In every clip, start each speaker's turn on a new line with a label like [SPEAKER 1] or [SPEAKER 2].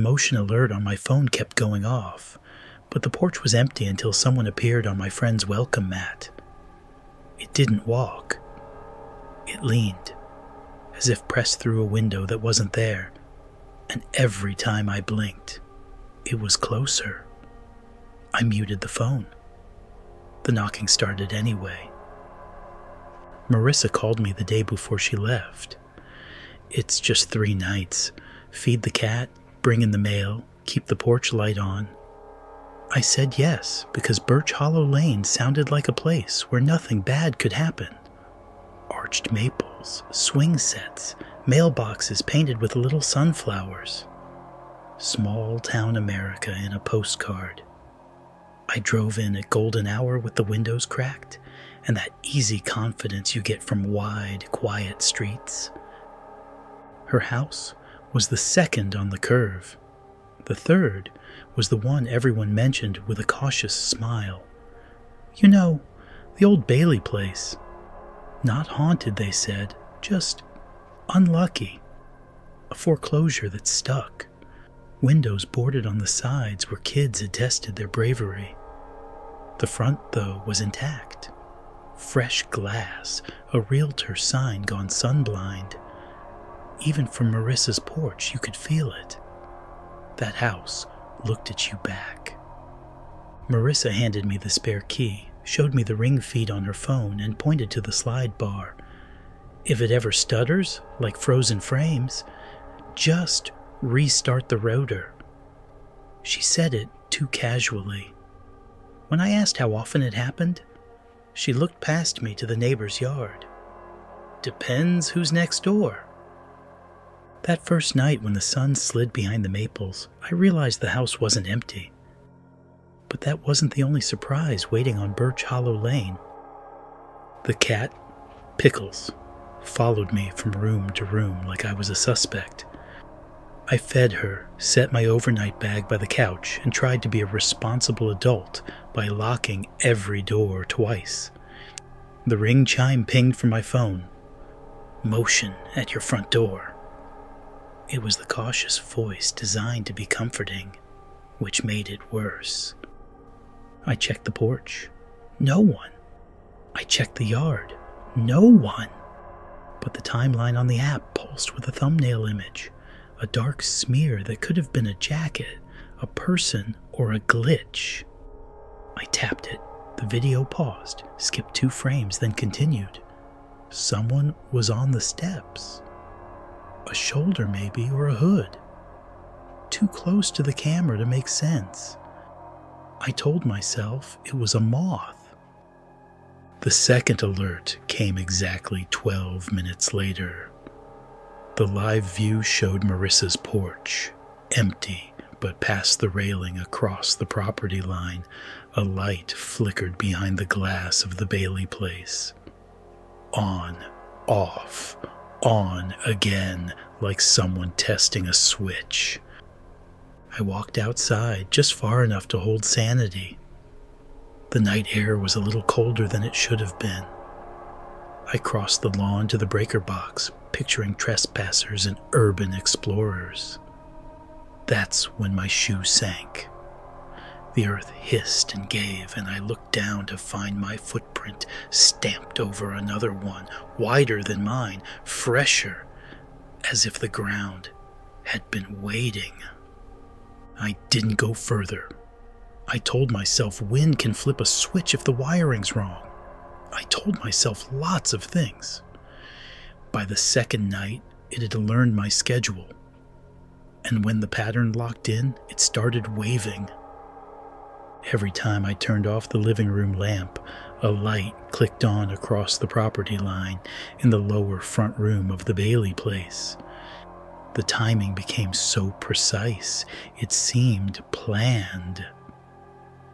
[SPEAKER 1] motion alert on my phone kept going off, but the porch was empty until someone appeared on my friend's welcome mat. It didn't walk. It leaned, as if pressed through a window that wasn't there, and every time I blinked, it was closer. I muted the phone. The knocking started anyway. Marissa called me the day before she left. It's just 3 nights. Feed the cat, bring in the mail, keep the porch light on. I said yes, because Birch Hollow Lane sounded like a place where nothing bad could happen. Arched maples, swing sets, mailboxes painted with little sunflowers. Small town America in a postcard. I drove in at golden hour with the windows cracked, and that easy confidence you get from wide, quiet streets. Her house was the second on the curve. The third was the one everyone mentioned with a cautious smile. You know, the old Bailey place. Not haunted, they said, just unlucky. A foreclosure that stuck. Windows boarded on the sides where kids had tested their bravery. The front, though, was intact. Fresh glass, a realtor sign gone sunblind. Even from Marissa's porch, you could feel it. That house looked at you back. Marissa handed me the spare key, showed me the ring feed on her phone, and pointed to the slide bar. If it ever stutters, like frozen frames, just restart the rotor. She said it too casually. When I asked how often it happened, she looked past me to the neighbor's yard. Depends who's next door. That first night when the sun slid behind the maples, I realized the house wasn't empty. But that wasn't the only surprise waiting on Birch Hollow Lane. The cat, Pickles, followed me from room to room like I was a suspect. I fed her, set my overnight bag by the couch, and tried to be a responsible adult by locking every door twice. The ring chime pinged from my phone. Motion at your front door. It was the cautious voice designed to be comforting, which made it worse. I checked the porch. No one. I checked the yard. No one. But the timeline on the app pulsed with a thumbnail image. A dark smear that could have been a jacket, a person, or a glitch. I tapped it. The video paused, skipped 2 frames, then continued. Someone was on the steps. A shoulder maybe, or a hood. Too close to the camera to make sense. I told myself it was a moth. The second alert came exactly 12 minutes later. The live view showed Marissa's porch, empty, but past the railing across the property line, a light flickered behind the glass of the Bailey place. On, off, on again, like someone testing a switch. I walked outside just far enough to hold sanity. The night air was a little colder than it should have been. I crossed the lawn to the breaker box, picturing trespassers and urban explorers. That's when my shoe sank. The earth hissed and gave, and I looked down to find my footprint stamped over another one, wider than mine, fresher, as if the ground had been waiting. I didn't go further. I told myself wind can flip a switch if the wiring's wrong. I told myself lots of things. By the second night, it had learned my schedule. And when the pattern locked in, it started waving. Every time I turned off the living room lamp, a light clicked on across the property line in the lower front room of the Bailey place. The timing became so precise, it seemed planned.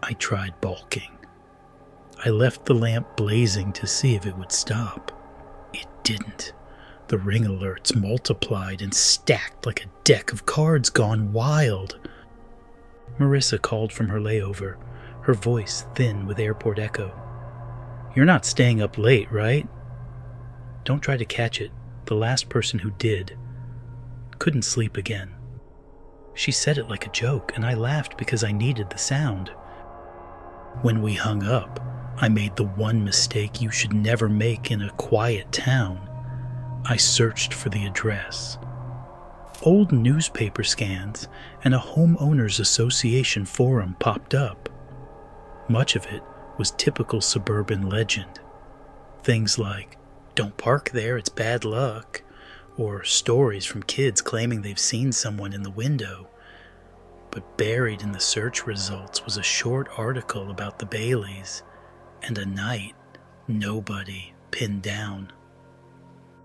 [SPEAKER 1] I tried balking. I left the lamp blazing to see if it would stop. It didn't. The ring alerts multiplied and stacked like a deck of cards gone wild. Marissa called from her layover, her voice thin with airport echo. "You're not staying up late, right?" "Don't try to catch it. The last person who did couldn't sleep again." She said it like a joke, and I laughed because I needed the sound. When we hung up, I made the one mistake you should never make in a quiet town. I searched for the address. Old newspaper scans and a homeowners association forum popped up. Much of it was typical suburban legend. Things like, "Don't park there, it's bad luck," or stories from kids claiming they've seen someone in the window. But buried in the search results was a short article about the Baileys and a night nobody pinned down.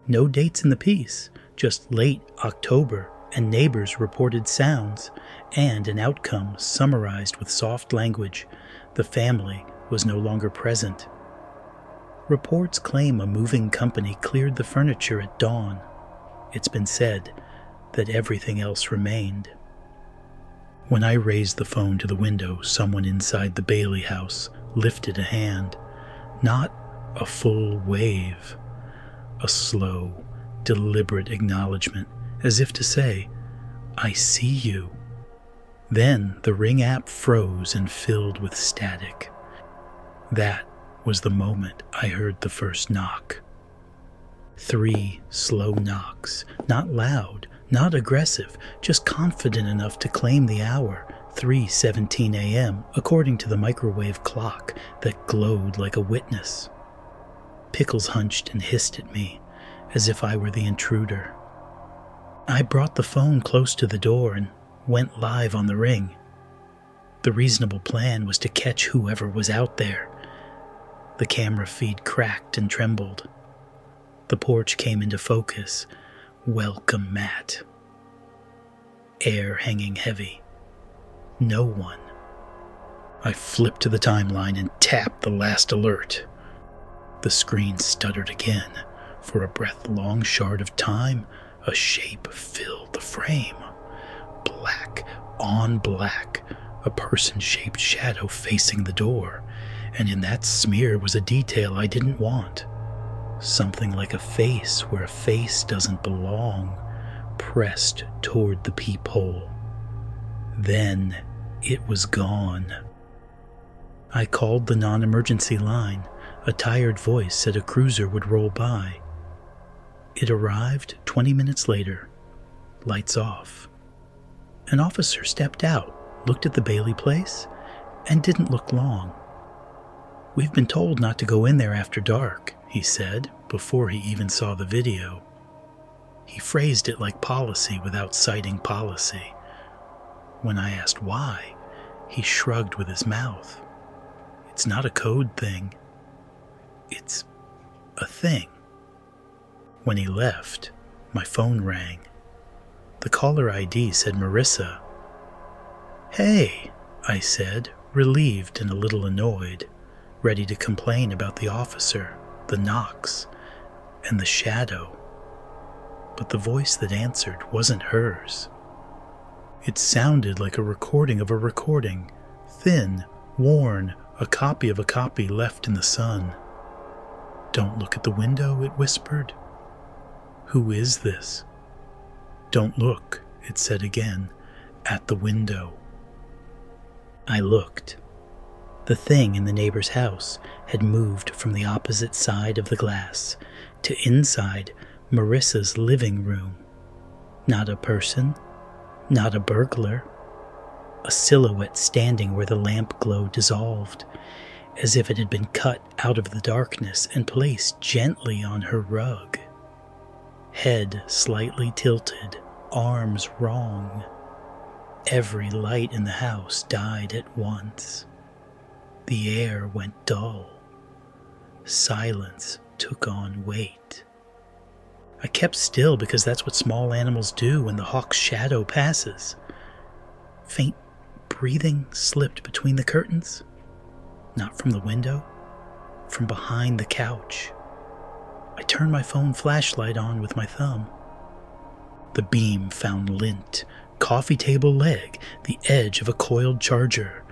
[SPEAKER 1] No dates in the piece, just late October and neighbors reported sounds and an outcome summarized with soft language. The family was no longer present. Reports claim a moving company cleared the furniture at dawn. It's been said that everything else remained. When I raised the phone to the window, someone inside the Bailey house lifted a hand. Not a full wave. A slow, deliberate acknowledgement, as if to say, "I see you." Then the Ring app froze and filled with static. That was the moment I heard the first knock. 3 slow knocks, not loud, not aggressive, just confident enough to claim the hour, 3:17 a.m., according to the microwave clock that glowed like a witness. Pickles hunched and hissed at me, as if I were the intruder. I brought the phone close to the door and went live on the Ring. The reasonable plan was to catch whoever was out there. The camera feed cracked and trembled. The porch came into focus. Welcome, Matt. Air hanging heavy. No one. I flipped to the timeline and tapped the last alert. The screen stuttered again. For a breath-long shard of time, a shape filled the frame. Black on black, a person-shaped shadow facing the door, and in that smear was a detail I didn't want. Something like a face where a face doesn't belong, pressed toward the peephole. Then it was gone. I called the non-emergency line. A tired voice said a cruiser would roll by. It arrived 20 minutes later, lights off. An officer stepped out, looked at the Bailey place, and didn't look long. "We've been told not to go in there after dark," he said, before he even saw the video. He phrased it like policy without citing policy. When I asked why, he shrugged with his mouth. "It's not a code thing. It's a thing." When he left, my phone rang. The caller ID said Marissa. "Hey," I said, relieved and a little annoyed, ready to complain about the officer, the knocks, and the shadow. But the voice that answered wasn't hers. It sounded like a recording of a recording, thin, worn, a copy of a copy left in the sun. "Don't look at the window," it whispered. "Who is this?" "Don't look," it said again, "at the window." I looked. The thing in the neighbor's house had moved from the opposite side of the glass to inside Marissa's living room. Not a person, not a burglar. A silhouette standing where the lamp glow dissolved, as if it had been cut out of the darkness and placed gently on her rug. Head slightly tilted, arms wrong. Every light in the house died at once. The air went dull. Silence took on weight. I kept still because that's what small animals do when the hawk's shadow passes. Faint breathing slipped between the curtains. Not from the window, from behind the couch. I turned my phone flashlight on with my thumb. The beam found lint, coffee table leg, the edge of a coiled charger,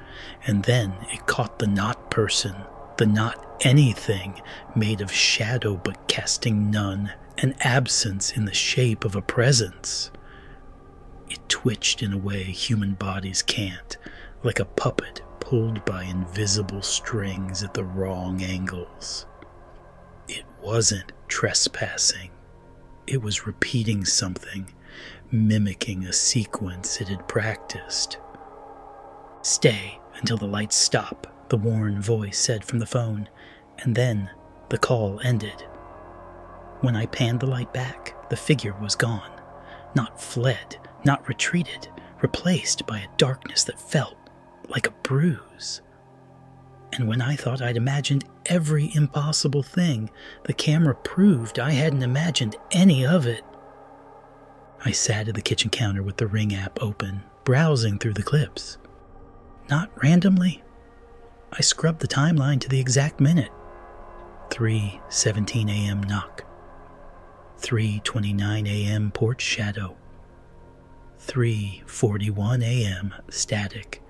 [SPEAKER 1] and then it caught the not person, the not anything, made of shadow but casting none, an absence in the shape of a presence. It twitched in a way human bodies can't, like a puppet pulled by invisible strings at the wrong angles. It wasn't trespassing. It was repeating something, mimicking a sequence it had practiced. "Stay until the lights stop," the worn voice said from the phone, and then the call ended. When I panned the light back, the figure was gone. Not fled, not retreated, replaced by a darkness that felt like a bruise. And when I thought I'd imagined every impossible thing, the camera proved I hadn't imagined any of it. I sat at the kitchen counter with the Ring app open, browsing through the clips. Not randomly. I scrubbed the timeline to the exact minute. 3:17 a.m. knock. 3:29 a.m. porch shadow. 3:41 a.m. static.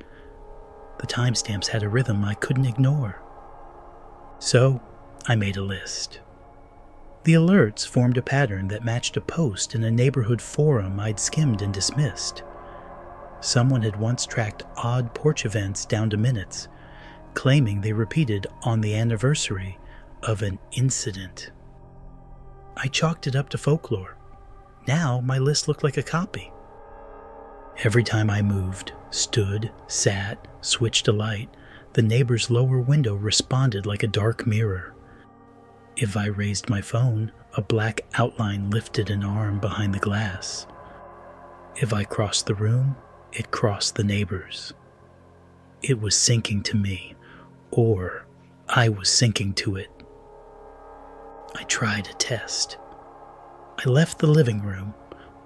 [SPEAKER 1] The timestamps had a rhythm I couldn't ignore. So I made a list. The alerts formed a pattern that matched a post in a neighborhood forum I'd skimmed and dismissed. Someone had once tracked odd porch events down to minutes, claiming they repeated on the anniversary of an incident. I chalked it up to folklore. Now my list looked like a copy. Every time I moved, stood, sat, switched a light, the neighbor's lower window responded like a dark mirror. If I raised my phone, a black outline lifted an arm behind the glass. If I crossed the room, it crossed the neighbor's. It was sinking to me, or I was sinking to it. I tried a test. I left the living room,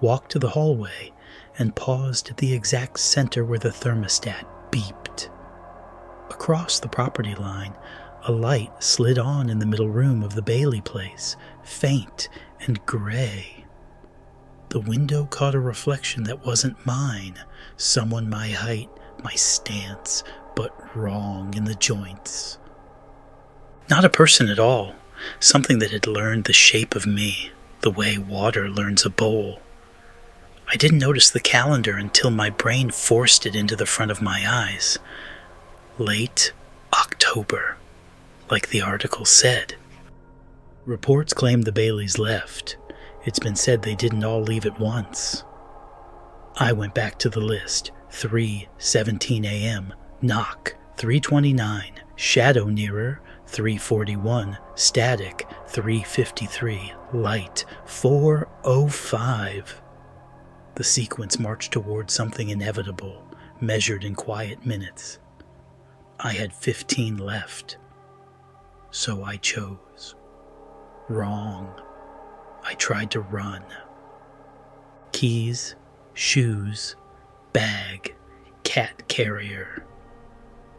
[SPEAKER 1] walked to the hallway, and paused at the exact center where the thermostat beeped. Across the property line, a light slid on in the middle room of the Bailey place, faint and gray. The window caught a reflection that wasn't mine, someone my height, my stance, but wrong in the joints. Not a person at all, something that had learned the shape of me, the way water learns a bowl. I didn't notice the calendar until my brain forced it into the front of my eyes. Late October, like the article said. Reports claim the Baileys left. It's been said they didn't all leave at once. I went back to the list. 3:17 a.m. knock. 3:29 shadow nearer. 3:41 static. 3:53 light. 4:05. The sequence marched toward something inevitable, measured in quiet minutes. I had 15 left. So I chose. Wrong. I tried to run. Keys, shoes, bag, cat carrier.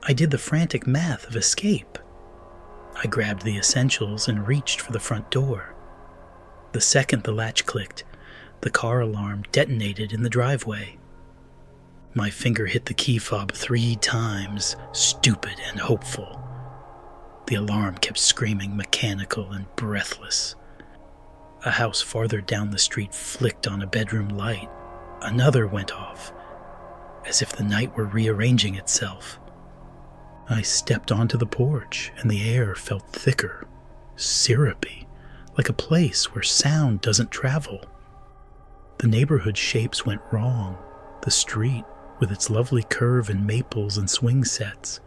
[SPEAKER 1] I did the frantic math of escape. I grabbed the essentials and reached for the front door. The second the latch clicked, the car alarm detonated in the driveway. My finger hit the key fob 3 times, stupid and hopeful. The alarm kept screaming, mechanical and breathless. A house farther down the street flicked on a bedroom light. Another went off, as if the night were rearranging itself. I stepped onto the porch, and the air felt thicker, syrupy, like a place where sound doesn't travel. The neighborhood shapes went wrong. The street, with its lovely curve and maples and swing sets,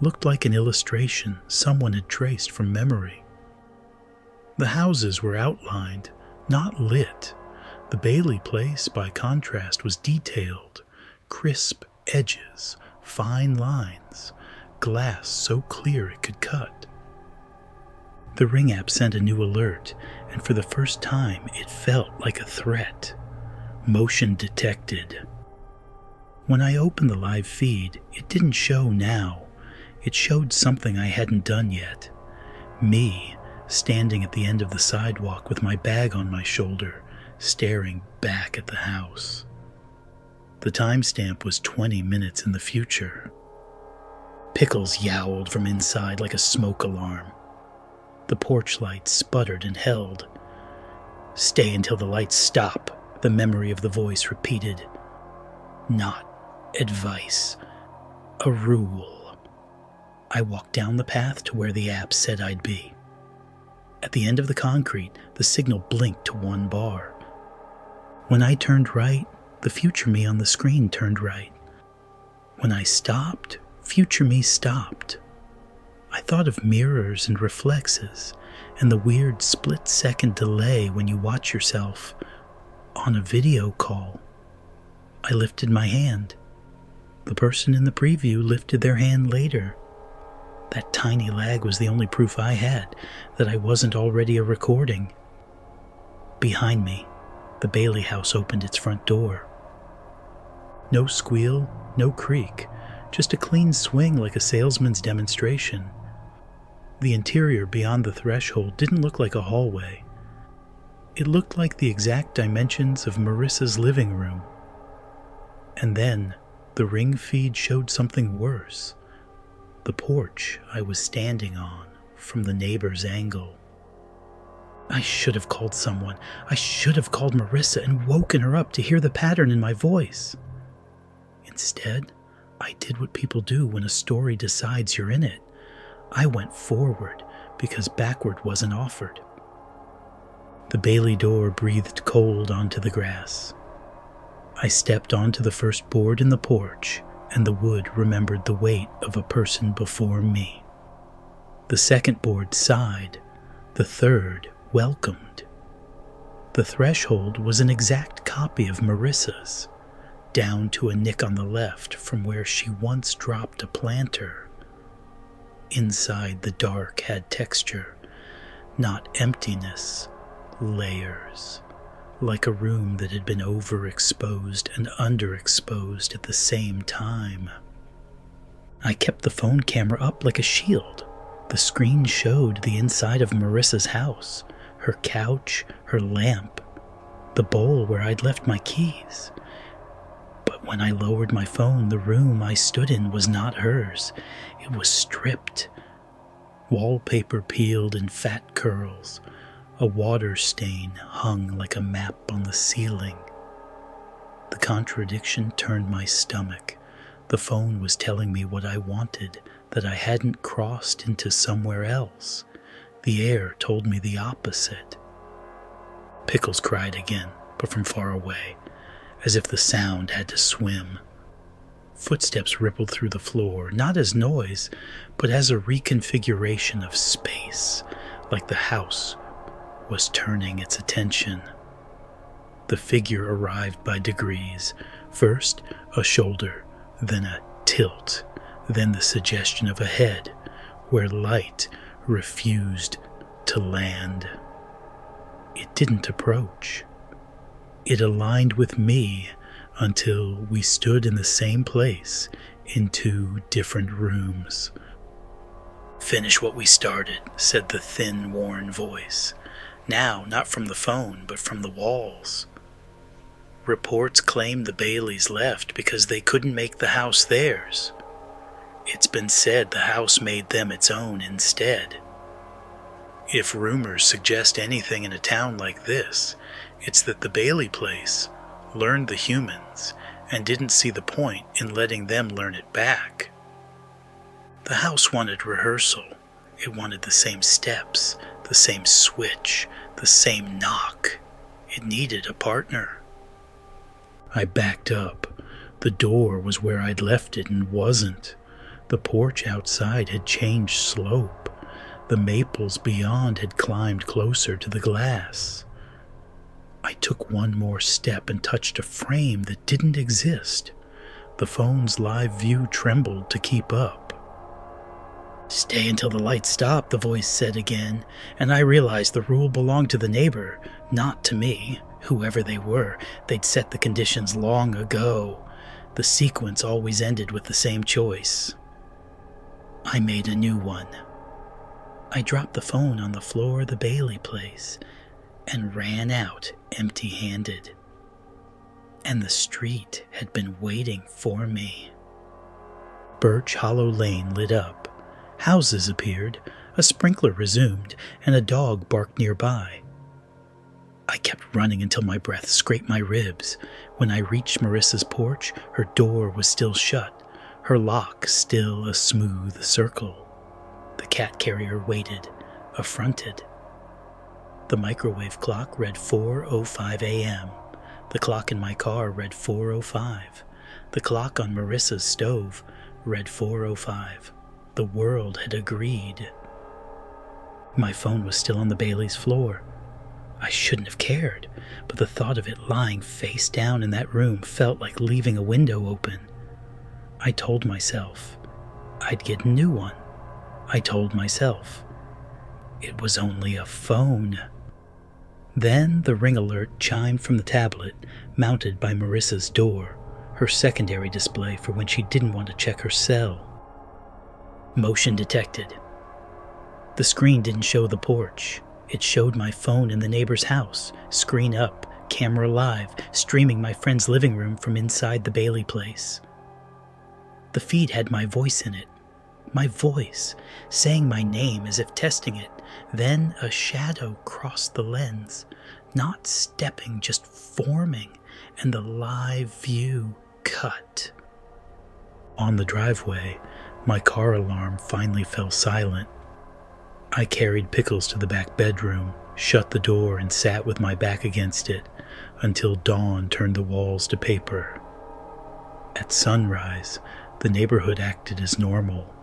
[SPEAKER 1] looked like an illustration someone had traced from memory. The houses were outlined, not lit. The Bailey place, by contrast, was detailed, crisp edges, fine lines, glass so clear it could cut. The Ring app sent a new alert, and for the first time it felt like a threat. Motion detected. When I opened the live feed, it didn't show now. It showed something I hadn't done yet. Me, standing at the end of the sidewalk with my bag on my shoulder, staring back at the house. The timestamp was 20 minutes in the future. Pickles yowled from inside like a smoke alarm. The porch light sputtered and held. "Stay until the lights stop," the memory of the voice repeated. not advice, a rule. I walked down the path to where the app said I'd be. At the end of the concrete, the signal blinked to 1 bar. When I turned right, the future me on the screen turned right. When I stopped, future me stopped. I thought of mirrors and reflexes, and the weird split-second delay when you watch yourself on a video call. I lifted my hand. The person in the preview lifted their hand later. That tiny lag was the only proof I had that I wasn't already a recording. Behind me, the Bailey house opened its front door. No squeal, no creak, just a clean swing like a salesman's demonstration. The interior beyond the threshold didn't look like a hallway. It looked like the exact dimensions of Marissa's living room. And then, the ring feed showed something worse. The porch I was standing on from the neighbor's angle. I should have called someone. I should have called Marissa and woken her up to hear the pattern in my voice. Instead, I did what people do when a story decides you're in it. I went forward because backward wasn't offered. The Bailey door breathed cold onto the grass. I stepped onto the first board in the porch, and the wood remembered the weight of a person before me. The second board sighed. The third welcomed. The threshold was an exact copy of Marissa's, down to a nick on the left from where she once dropped a planter. Inside, the dark had texture, not emptiness, layers, like a room that had been overexposed and underexposed at the same time. I kept the phone camera up like a shield. The screen showed the inside of Marissa's house, her couch, her lamp, the bowl where I'd left my keys. But when I lowered my phone, the room I stood in was not hers. It was stripped. Wallpaper peeled in fat curls. A water stain hung like a map on the ceiling. The contradiction turned my stomach. The phone was telling me what I wanted, that I hadn't crossed into somewhere else. The air told me the opposite. Pickles cried again, but from far away, as if the sound had to swim. Footsteps rippled through the floor, not as noise, but as a reconfiguration of space, like the house was turning its attention. The figure arrived by degrees. First, a shoulder, then a tilt, then the suggestion of a head, where light refused to land. It didn't approach. It aligned with me until we stood in the same place in 2 different rooms. "Finish what we started," said the thin, worn voice. Now, not from the phone, but from the walls. Reports claim the Baileys left because they couldn't make the house theirs. It's been said the house made them its own instead. If rumors suggest anything in a town like this, it's that the Bailey place learned the humans and didn't see the point in letting them learn it back. The house wanted rehearsal. It wanted the same steps, the same switch, the same knock. It needed a partner. I backed up. The door was where I'd left it and wasn't. The porch outside had changed slope. The maples beyond had climbed closer to the glass. I took one more step and touched a frame that didn't exist. The phone's live view trembled to keep up. "Stay until the lights stop," the voice said again, and I realized the rule belonged to the neighbor, not to me. Whoever they were, they'd set the conditions long ago. The sequence always ended with the same choice. I made a new one. I dropped the phone on the floor of the Bailey place and ran out empty-handed. And the street had been waiting for me. Birch Hollow Lane lit up. Houses appeared, a sprinkler resumed, and a dog barked nearby. I kept running until my breath scraped my ribs. When I reached Marissa's porch, her door was still shut, her lock still a smooth circle. The cat carrier waited, affronted. The microwave clock read 4:05 a.m. The clock in my car read 4:05. The clock on Marissa's stove read 4:05. The world had agreed. My phone was still on the Bailey's floor. I shouldn't have cared, but the thought of it lying face down in that room felt like leaving a window open. I told myself I'd get a new one. I told myself it was only a phone. Then the ring alert chimed from the tablet mounted by Marissa's door, her secondary display for when she didn't want to check her cell. Motion detected. The screen didn't show the porch. It showed my phone in the neighbor's house, screen up, camera live, streaming my friend's living room from inside the Bailey place. The feed had my voice in it. My voice, saying my name as if testing it. Then a shadow crossed the lens, not stepping, just forming, and the live view cut. On the driveway, my car alarm finally fell silent. I carried Pickles to the back bedroom, shut the door, and sat with my back against it until dawn turned the walls to paper. At sunrise, the neighborhood acted as normal.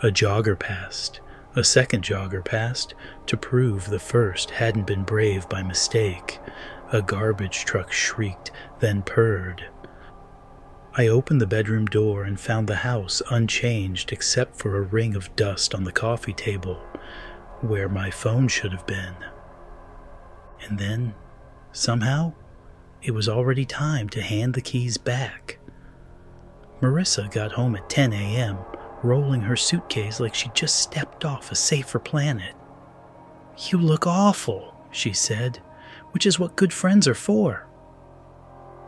[SPEAKER 1] A jogger passed, a second jogger passed to prove the first hadn't been brave by mistake. A garbage truck shrieked, then purred. I opened the bedroom door and found the house unchanged except for a ring of dust on the coffee table, where my phone should have been. And then, somehow, it was already time to hand the keys back. Marissa got home at 10 a.m., rolling her suitcase like she'd just stepped off a safer planet. "You look awful," she said, "which is what good friends are for."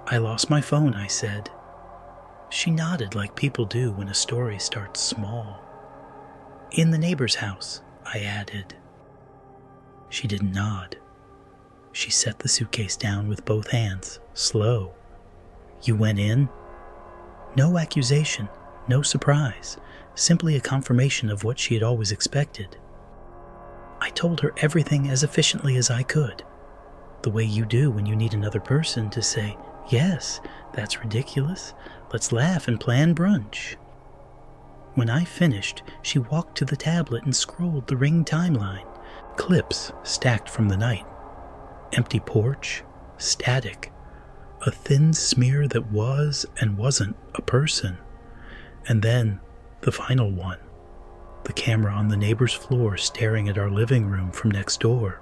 [SPEAKER 1] "I lost my phone," I said. She nodded like people do when a story starts small. "In the neighbor's house," I added. She didn't nod. She set the suitcase down with both hands, slow. "You went in?" No accusation, no surprise, simply a confirmation of what she had always expected. I told her everything as efficiently as I could, the way you do when you need another person to say, "Yes, that's ridiculous. Let's laugh and plan brunch." When I finished, she walked to the tablet and scrolled the Ring timeline, clips stacked from the night. Empty porch, static, a thin smear that was and wasn't a person. And then the final one, the camera on the neighbor's floor staring at our living room from next door.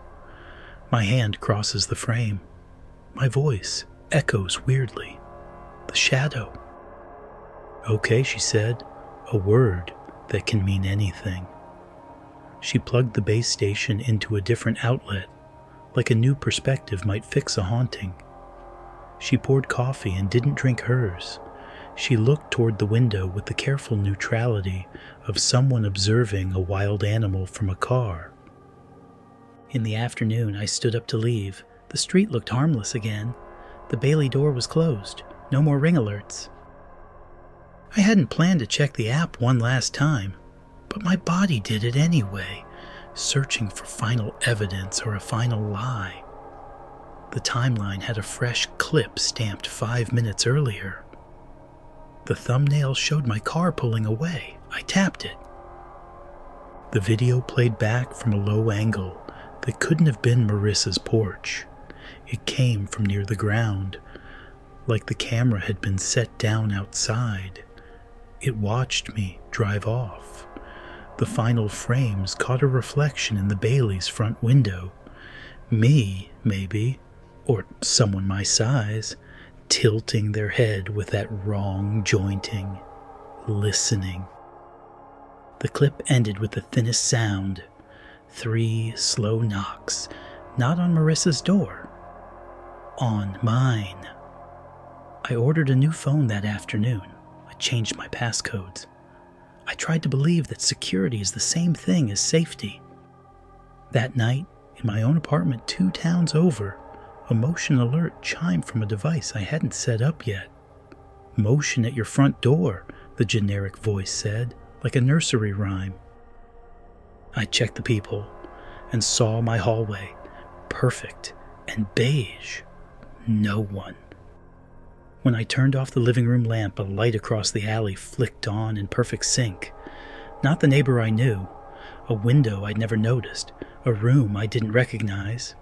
[SPEAKER 1] My hand crosses the frame. My voice echoes weirdly. The shadow. "Okay," she said, a word that can mean anything. She plugged the base station into a different outlet, like a new perspective might fix a haunting. She poured coffee and didn't drink hers. She looked toward the window with the careful neutrality of someone observing a wild animal from a car. In the afternoon, I stood up to leave. The street looked harmless again. The Bailey door was closed. No more ring alerts. I hadn't planned to check the app one last time, but my body did it anyway, searching for final evidence or a final lie. The timeline had a fresh clip stamped 5 minutes earlier. The thumbnail showed my car pulling away. I tapped it. The video played back from a low angle that couldn't have been Marissa's porch. It came from near the ground, like the camera had been set down outside. It watched me drive off. The final frames caught a reflection in the Bailey's front window. Me, maybe, or someone my size, tilting their head with that wrong jointing, listening. The clip ended with the thinnest sound. 3 slow knocks, not on Marissa's door, on mine. I ordered a new phone that afternoon. I changed my passcodes. I tried to believe that security is the same thing as safety. That night, in my own apartment 2 towns over, A motion alert chimed from a device I hadn't set up yet. "Motion at your front door," the generic voice said, like a nursery rhyme. I checked the people and saw my hallway, perfect and beige. No one. When I turned off the living room lamp, a light across the alley flicked on in perfect sync. Not the neighbor I knew, a window I'd never noticed, a room I didn't recognize.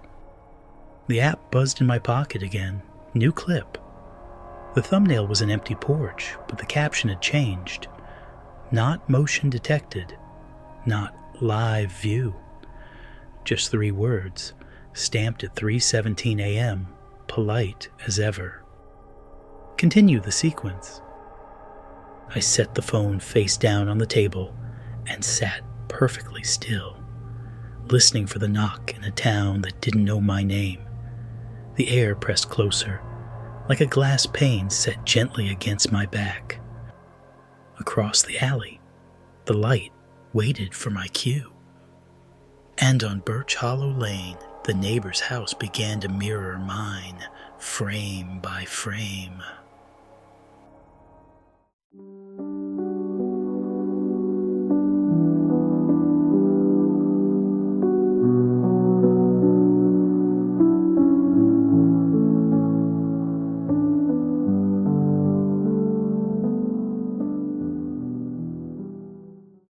[SPEAKER 1] The app buzzed in my pocket again. New clip. The thumbnail was an empty porch, but the caption had changed. Not motion detected. Not live view. Just 3 words, stamped at 3:17 a.m., polite as ever. Continue the sequence. I set the phone face down on the table and sat perfectly still, listening for the knock in a town that didn't know my name. The air pressed closer, like a glass pane set gently against my back. Across the alley, the light waited for my cue. And on Birch Hollow Lane, the neighbor's house began to mirror mine, frame by frame.